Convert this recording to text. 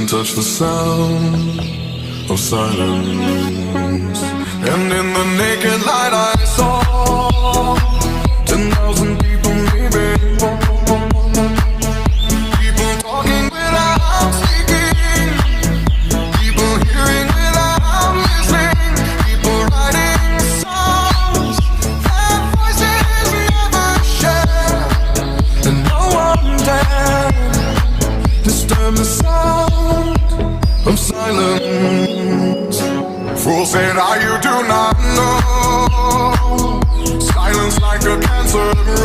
touch the sound of silence. And in the naked light I saw 10,000 people leaving. People talking without speaking. People hearing without listening. People writing songs that voices never share. And no one dared disturb the sound of silence. Fool said, you do not know. Silence like a cancer that